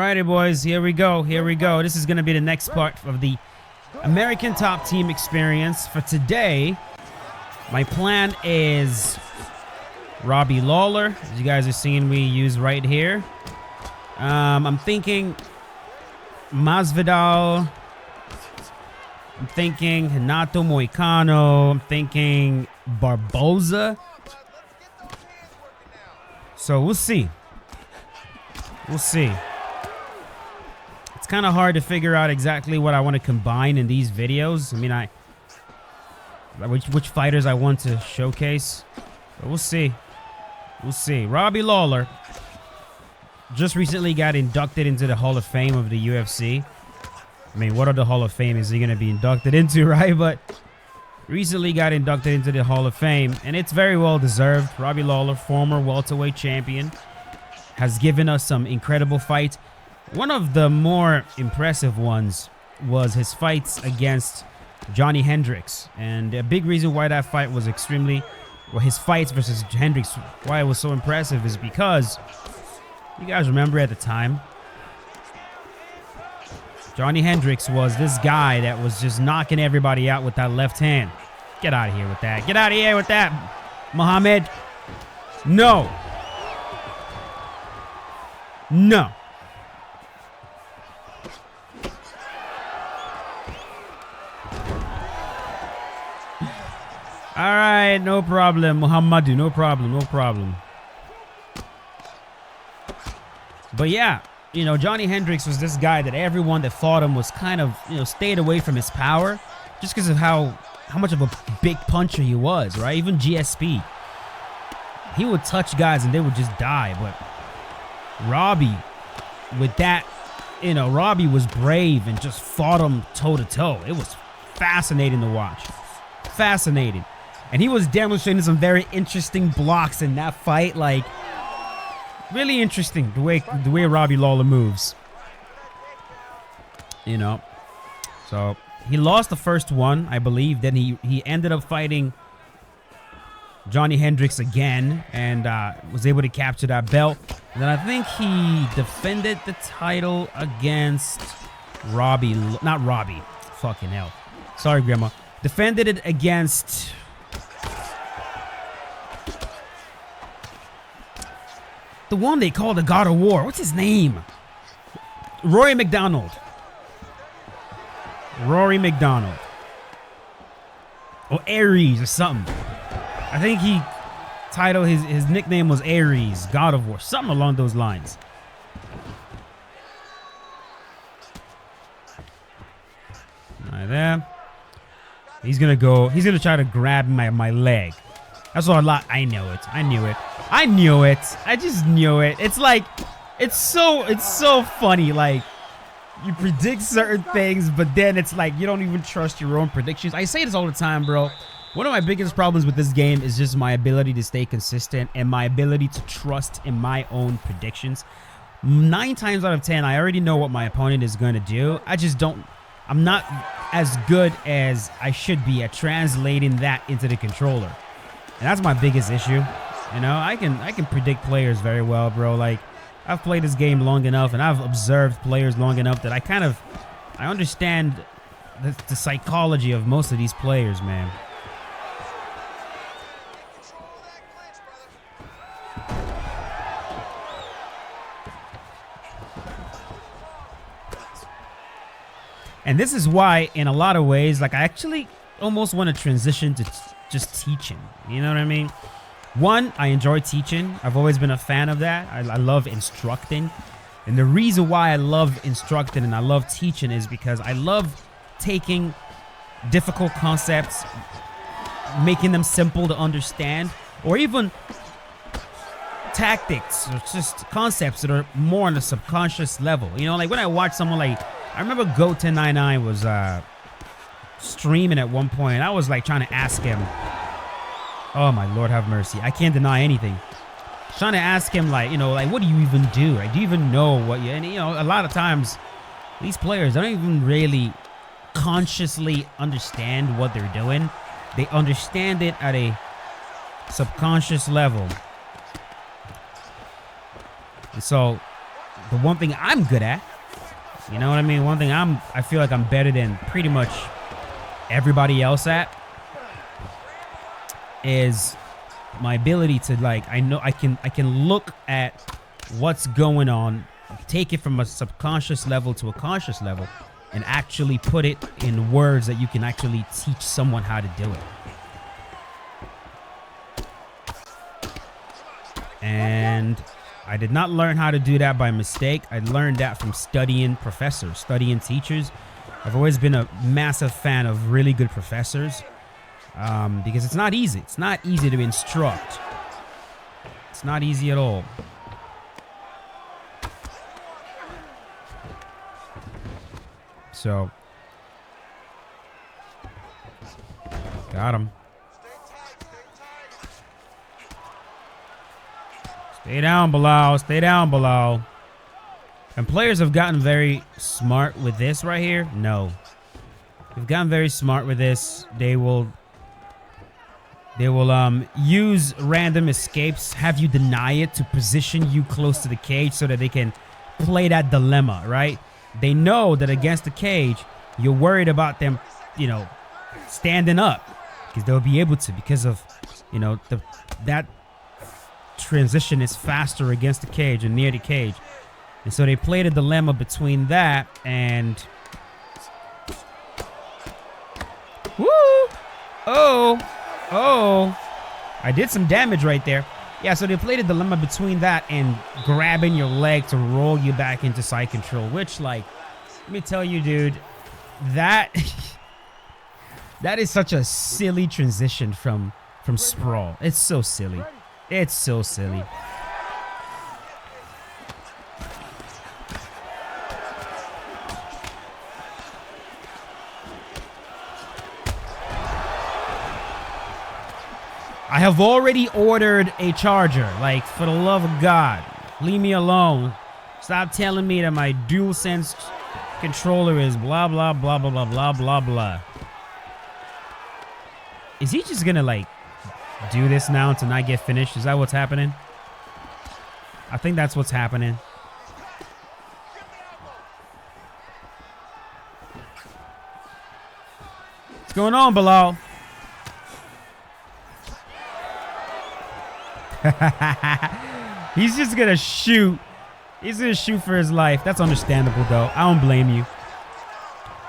Alrighty, boys. Here we go. Here we go. This is going to be the next part of the American Top Team experience. For today, my plan is Robbie Lawler. As you guys are seeing me use right here. I'm thinking Masvidal. I'm thinking Renato Moicano. I'm thinking Barboza. So we'll see. We'll see. It's kind of hard to figure out exactly what I want to combine in these videos. I mean, which fighters I want to showcase. But we'll see. We'll see. Robbie Lawler just recently got inducted into the Hall of Fame of the UFC. I mean, what other Hall of Fame is he going to be inducted into, right? But recently got inducted into the Hall of Fame, and it's very well deserved. Robbie Lawler, former welterweight champion, has given us some incredible fights. One of the more impressive ones was his fights against Johnny Hendricks. And a big reason why that fight was his fights versus Hendricks, why it was so impressive is because, you guys remember at the time, Johnny Hendricks was this guy that was just knocking everybody out with that left hand. Get out of here with that. Get out of here with that, Muhammad. No. No. All right, no problem, Muhammadu. No problem, no problem. But yeah, you know, Johnny Hendricks was this guy that everyone that fought him was kind of, you know, stayed away from his power just because of how much of a big puncher he was, right? Even GSP. He would touch guys and they would just die. But Robbie, with that, you know, Robbie was brave and just fought him toe to toe. It was fascinating to watch. Fascinating. And he was demonstrating some very interesting blocks in that fight. Like, really interesting the way Robbie Lawler moves. You know. So he lost the first one, I believe. Then he ended up fighting Johnny Hendricks again and was able to capture that belt. And then I think he defended the title against Robbie. Not Robbie. Fucking hell. Sorry, Grandma. Defended it against the one they call the God of War. What's his name? Rory McDonald. Rory McDonald. Or Aries or something. I think he titled his nickname was Aries, God of War. Something along those lines. Right there. He's gonna try to grab my leg. That's all a lot. I know it. I knew it. I knew it. I just knew it. It's like, it's so funny. Like, you predict certain things, but then it's like you don't even trust your own predictions. I say this all the time, bro. One of my biggest problems with this game is just my ability to stay consistent and my ability to trust in my own predictions. 9 times out of 10, I already know what my opponent is going to do. I'm not as good as I should be at translating that into the controller. And that's my biggest issue. You know, I can predict players very well, bro. Like, I've played this game long enough and I've observed players long enough that I understand the psychology of most of these players, man. And this is why, in a lot of ways, like, I actually almost want to transition to just teaching. You know what I mean? One, I enjoy teaching. I've always been a fan of that. I love instructing. And the reason why I love instructing and I love teaching is because I love taking difficult concepts, making them simple to understand, or even tactics or just concepts that are more on a subconscious level. You know, like when I watch someone like, I remember Goat1099 was streaming at one point. I was like trying to ask him, oh my Lord have mercy, I can't deny anything. Trying to ask him, like, you know, like, what do you even do? Like, do you even know what you, and you know, a lot of times these players don't even really consciously understand what they're doing. They understand it at a subconscious level. And so the one thing I'm good at, you know what I mean? One thing I feel like I'm better than pretty much everybody else at is my ability to, like, I know I can look at what's going on, take it from a subconscious level to a conscious level, and actually put it in words that you can actually teach someone how to do it. And I did not learn how to do that by mistake. I learned that from studying professors, studying teachers. I've always been a massive fan of really good professors because it's not easy. It's not easy to instruct. It's not easy at all. So, got him. Stay down below. Stay down below. And players have gotten very smart with this right here. No. They've gotten very smart with this. They will use random escapes, have you deny it to position you close to the cage so that they can play that dilemma, right? They know that against the cage, you're worried about them, you know, standing up because they'll be able to because of, you know, that transition is faster against the cage and near the cage. And so they played a dilemma between that and... Woo! Oh! Oh! I did some damage right there. Yeah, so they played a dilemma between that and grabbing your leg to roll you back into side control, which, like, let me tell you, dude, that... that is such a silly transition from sprawl. It's so silly. It's so silly. I have already ordered a charger. Like, for the love of God, leave me alone. Stop telling me that my DualSense controller is blah, blah, blah, blah, blah, blah, blah, blah. Is he just gonna, like, do this now until I get finished? Is that what's happening? I think that's what's happening. What's going on, Bilal? He's just gonna shoot. He's gonna shoot for his life. That's understandable, though. I don't blame you.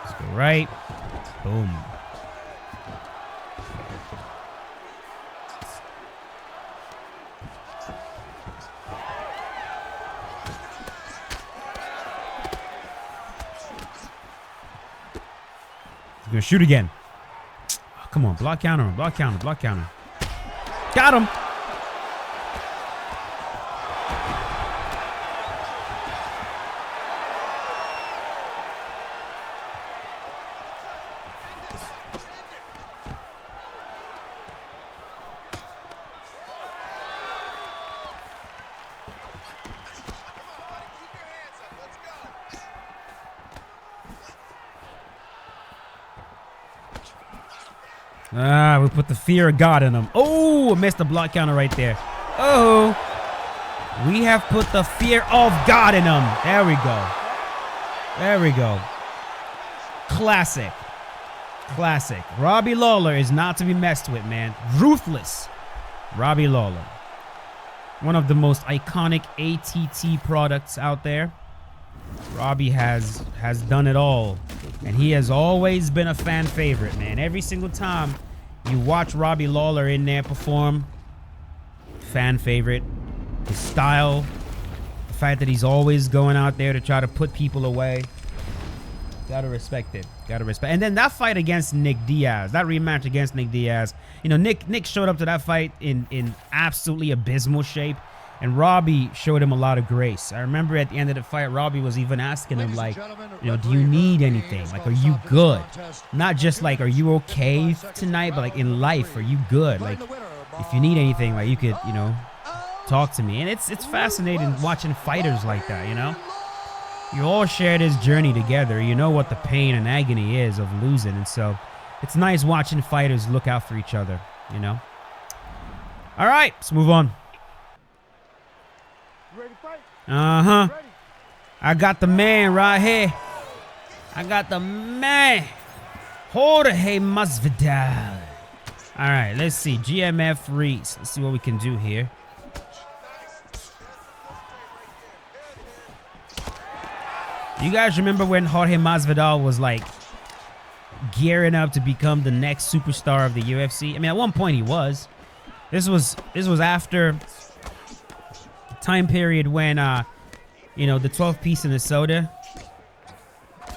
Let's go right. Boom. He's gonna shoot again. Oh, come on, block counter him. Block counter. Block counter. Got him. Ah, we put the fear of God in him. Oh, missed the block counter right there. Oh, we have put the fear of God in him. There we go. There we go. Classic. Classic. Robbie Lawler is not to be messed with, man. Ruthless. Robbie Lawler. One of the most iconic ATT products out there. Robbie has done it all. And he has always been a fan favorite, man. Every single time you watch Robbie Lawler in there perform, fan favorite. His style, the fact that he's always going out there to try to put people away. Gotta respect it. Gotta respect. And then that fight against Nick Diaz, that rematch against Nick Diaz. You know, Nick showed up to that fight in absolutely abysmal shape. And Robbie showed him a lot of grace. I remember at the end of the fight, Robbie was even asking him, like, you know, do you need anything? Like, are you good? Not just like, are you okay tonight? But like in life, are you good? Like, if you need anything, like, you could, you know, talk to me. And it's fascinating watching fighters like that, you know? You all share this journey together. You know what the pain and agony is of losing. And so it's nice watching fighters look out for each other, you know? All right, let's move on. Uh-huh. I got the man right here. I got the man. Jorge Masvidal. All right, let's see. GMF Reese. Let's see what we can do here. You guys remember when Jorge Masvidal was like gearing up to become the next superstar of the UFC? I mean, at one point he was. This was after the time period when you know, the 12 piece in the soda.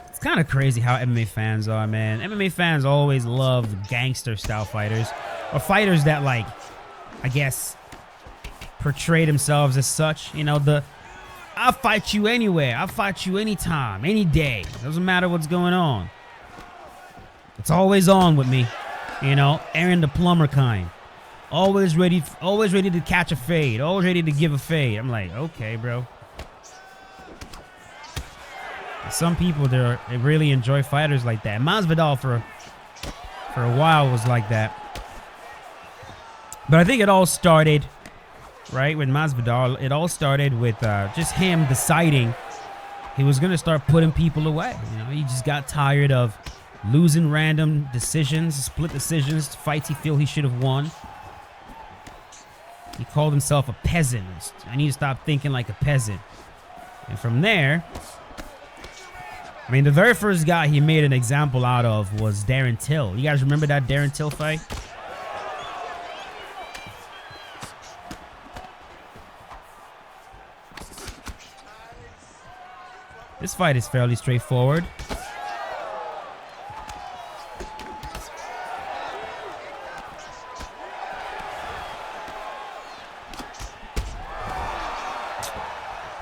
It's kind of crazy how MMA fans are, man. MMA fans always love gangster style fighters, or fighters that, like, I guess, portray themselves as such. You know, I'll fight you anywhere. I'll fight you anytime, any day. Doesn't matter what's going on. It's always on with me. You know, Aaron the Plumber kind. Always ready to catch a fade. Always ready to give a fade. I'm like, okay, bro. Some people, they really enjoy fighters like that. Masvidal for a while was like that. But I think it all started, right, with Masvidal. It all started with just him deciding he was going to start putting people away. You know, he just got tired of losing random decisions, split decisions, fights he feel he should have won. He called himself a peasant. I need to stop thinking like a peasant. And from there, I mean, the very first guy he made an example out of was Darren Till. You guys remember that Darren Till fight? This fight is fairly straightforward.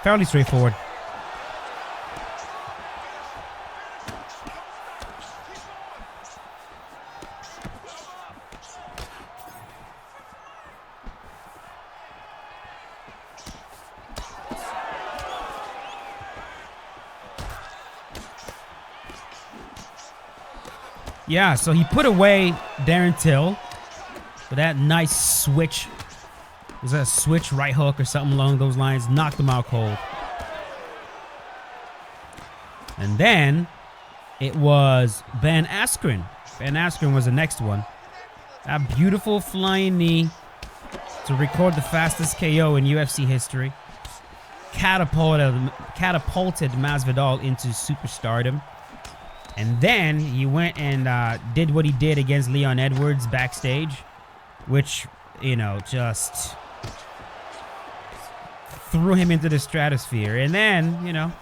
Fairly straightforward. Yeah, so he put away Darren Till with that nice switch. Was that a switch right hook or something along those lines? Knocked him out cold. And then it was Ben Askren. Ben Askren was the next one. That beautiful flying knee to record the fastest KO in UFC history. Catapulted Masvidal into superstardom. And then he went and did what he did against Leon Edwards backstage, which, you know, just threw him into the stratosphere. And then, you know,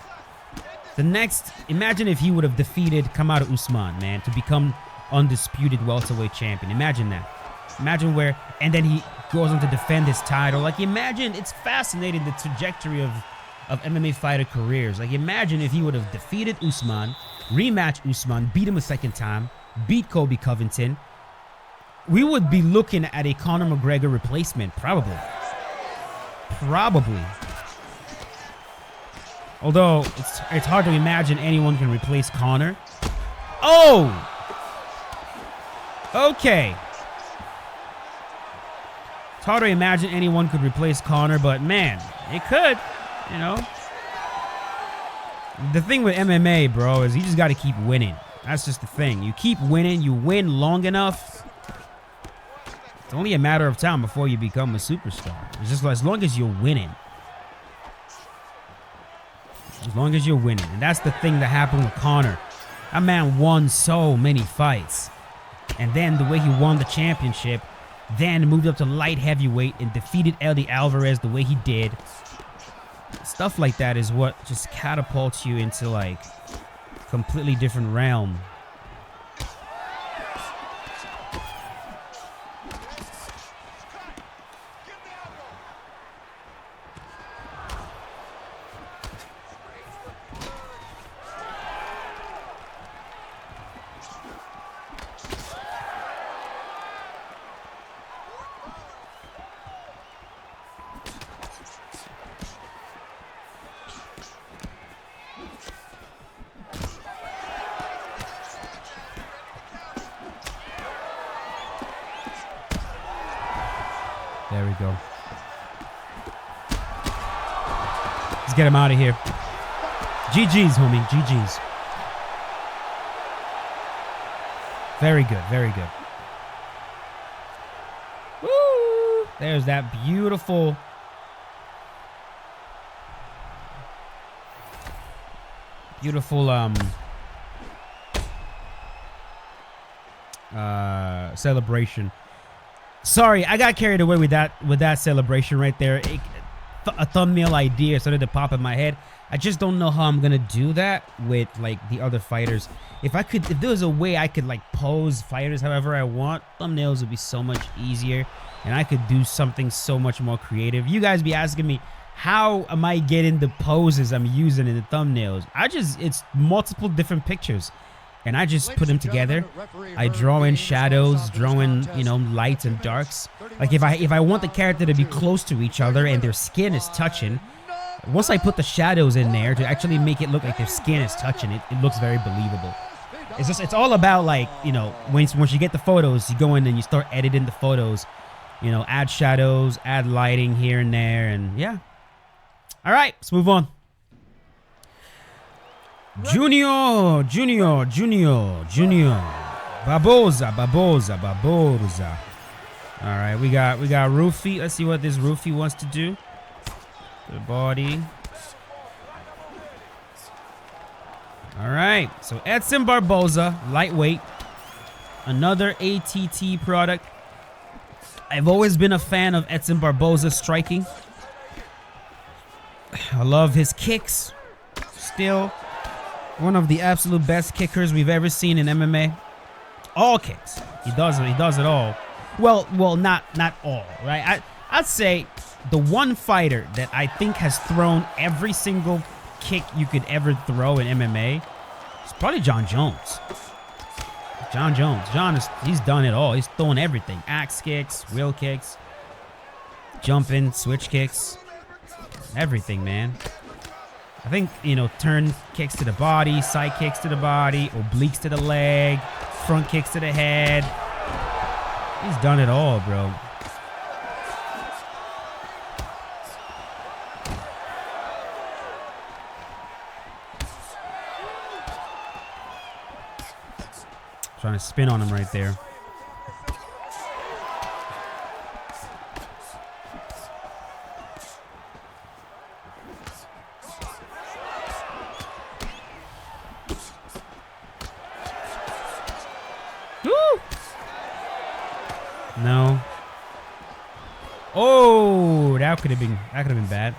the next, imagine if he would have defeated Kamaru Usman, man, to become undisputed welterweight champion. Imagine that. Imagine where, and then he goes on to defend his title. Like, imagine, it's fascinating, the trajectory of MMA fighter careers. Like, imagine if he would have defeated Usman, rematch Usman, beat him a second time, beat Kobe Covington. We would be looking at a Conor McGregor replacement, probably. Probably. Although, it's hard to imagine anyone can replace Conor. Oh! Okay. It's hard to imagine anyone could replace Conor, but man, it could, you know. The thing with MMA, bro, is you just got to keep winning. That's just the thing. You keep winning, you win long enough. It's only a matter of time before you become a superstar. It's just as long as you're winning. As long as you're winning. And that's the thing that happened with Conor. That man won so many fights. And then the way he won the championship, then moved up to light heavyweight and defeated Eddie Alvarez the way he did. Stuff like that is what just catapults you into, like, completely different realm. There we go. Let's get him out of here. GG's, homie. GG's. Very good. Very good. Woo! There's that beautiful... Beautiful, celebration. Sorry, I got carried away with that celebration right there. A thumbnail idea started to pop in my head. I just don't know how I'm gonna do that with like the other fighters. If there was a way I could like pose fighters however I want, thumbnails would be so much easier, and I could do something so much more creative. You guys be asking me, how am I getting the poses I'm using in the thumbnails? It's multiple different pictures. And I just put them together. I draw in shadows, draw in, you know, lights and darks. Like if I want the character to be close to each other and their skin is touching, once I put the shadows in there to actually make it look like their skin is touching it, it looks very believable. It's all about, like, you know, once you get the photos, you go in and you start editing the photos, you know, add shadows, add lighting here and there, and yeah. All right, let's move on. Junior. Barboza. All right, we got Rufy. Let's see what this Rufy wants to do. The body. All right, so Edson Barboza, lightweight. Another ATT product. I've always been a fan of Edson Barboza's striking. I love his kicks. Still one of the absolute best kickers we've ever seen in MMA. All kicks. He does it all. Well, not all, right? I'd say the one fighter that I think has thrown every single kick you could ever throw in MMA is probably Jon Jones. He's done it all. He's throwing everything. Axe kicks, wheel kicks, jumping, switch kicks. Everything, man. I think, you know, turn kicks to the body, side kicks to the body, obliques to the leg, front kicks to the head. He's done it all, bro. Trying to spin on him right there. No. Oh, that could have been bad.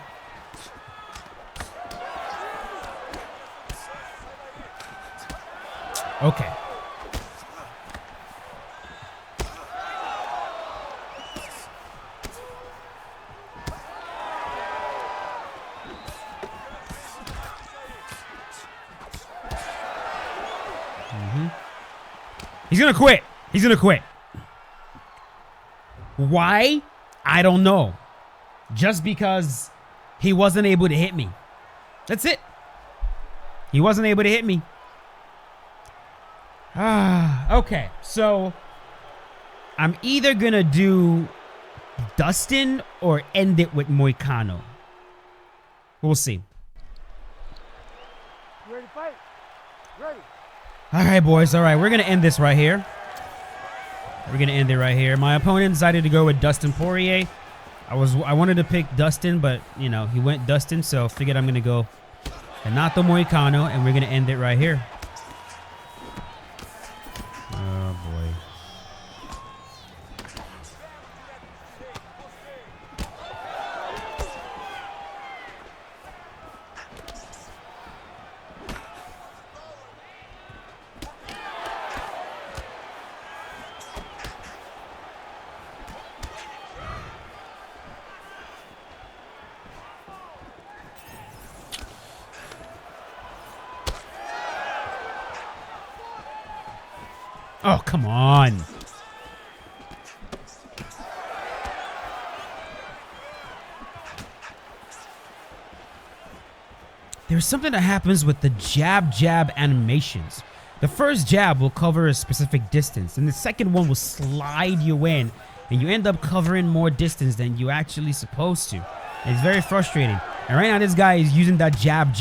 Okay. He's gonna quit. He's gonna quit. Why? I don't know. Just because he wasn't able to hit me. That's it. He wasn't able to hit me. Okay. So I'm either gonna do Dustin or end it with Moicano. We'll see. You ready to fight? Ready. All right, boys. All right, we're gonna end this right here. We're gonna end it right here. My opponent decided to go with Dustin Poirier. I wanted to pick Dustin, but you know he went Dustin, so I figured I'm gonna go Renato Moicano, and we're gonna end it right here. Oh boy. Oh, come on. There's something that happens with the jab animations. The first jab will cover a specific distance, and the second one will slide you in, and you end up covering more distance than you actually supposed to. It's very frustrating. And right now, this guy is using that jab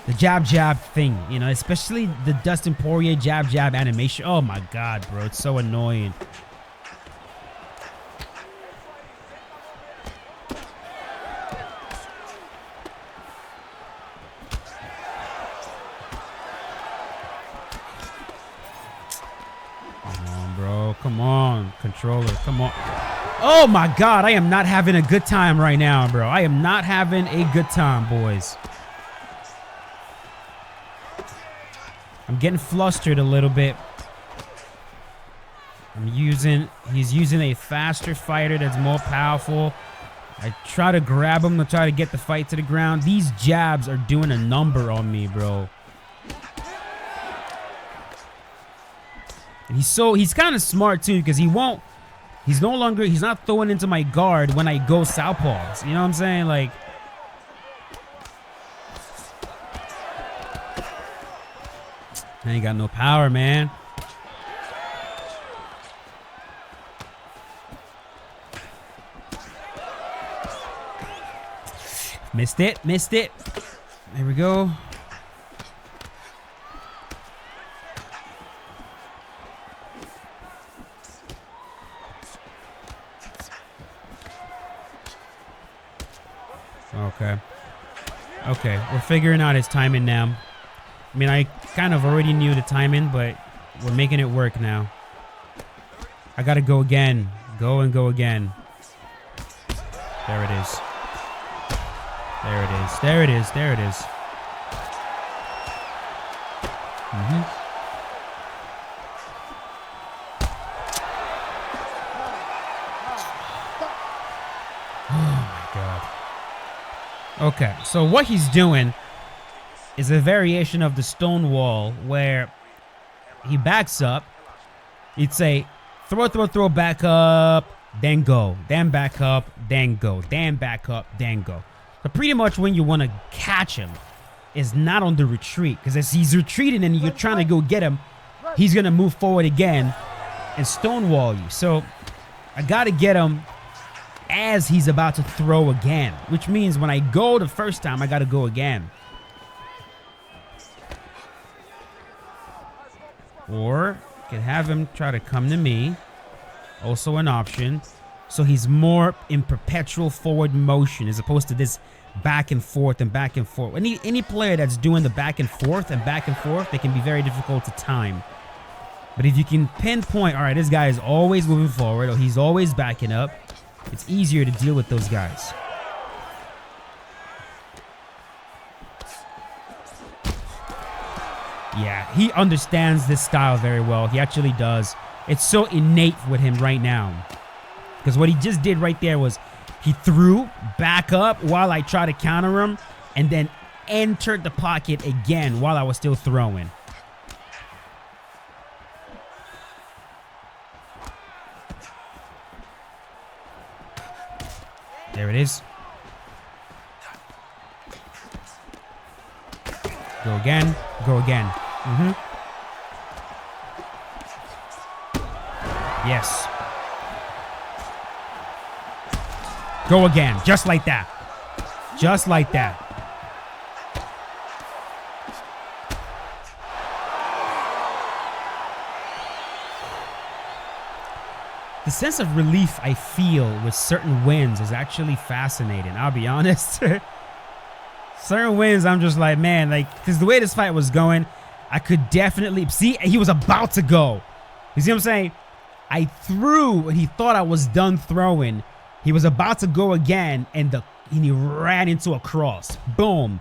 The jab thing, you know, especially the Dustin Poirier jab animation. Oh my God, bro, it's so annoying. Come on, bro. Come on, controller. Come on. Oh my God, I am not having a good time right now, bro. I am not having a good time, boys. I'm getting flustered a little bit. He's using a faster fighter that's more powerful. I try to grab him to try to get the fight to the ground. These jabs are doing a number on me, bro. And he's kind of smart too, because he's not throwing into my guard when I go southpaws. You know what I'm saying? Like, I ain't got no power, man. Missed it. There we go. Okay, we're figuring out his timing now. I mean, I kind of already knew the timing, but we're making it work now. I gotta go again. Go again. There it is. There it is. Okay, so what he's doing is a variation of the stone wall where he backs up. He'd say, throw, back up, then go. Then back up, then go. Then back up, then go. So pretty much when you want to catch him is not on the retreat. Because as he's retreating and you're trying to go get him, he's going to move forward again and stonewall you. So I got to get him as he's about to throw again, which means when I go the first time, I got to go again. Or I can have him try to come to me. Also an option. So he's more in perpetual forward motion as opposed to this back and forth and back and forth. Any player that's doing the back and forth, they can be very difficult to time. But if you can pinpoint, all right, this guy is always moving forward or he's always backing up, it's easier to deal with those guys. Yeah, he understands this style very well. He actually does. It's so innate with him right now. Because what he just did right there was he threw back up while I tried to counter him and then entered the pocket again while I was still throwing. There it is. Go again. Yes. Go again. Just like that. The sense of relief I feel with certain wins is actually fascinating. I'll be honest. Certain wins, I'm just like, man, like, because the way this fight was going, I could definitely see he was about to go. You see what I'm saying? I threw and he thought I was done throwing. He was about to go again and he ran into a cross. Boom.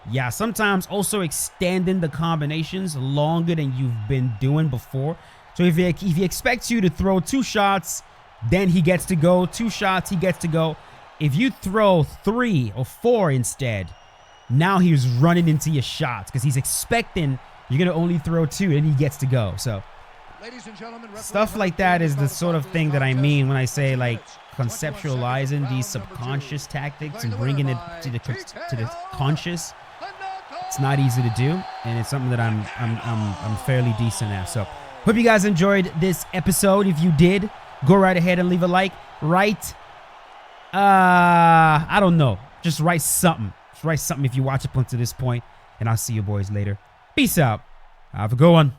Yeah, sometimes also extending the combinations longer than you've been doing before. So if he expects you to throw 2 shots, then he gets to go. 2 shots, he gets to go. If you throw 3 or 4 instead, now he's running into your shots because he's expecting you're going to only throw 2 and he gets to go. So Ladies and gentlemen, stuff like that is the sort of thing that I mean when I say like conceptualizing these subconscious tactics and bringing it to the conscious. It's not easy to do, and it's something that I'm fairly decent at. So hope you guys enjoyed this episode. If you did, go right ahead and leave a like. I don't know. Just write something. Just write something if you watch up until this point. And I'll see you boys later. Peace out. Have a good one.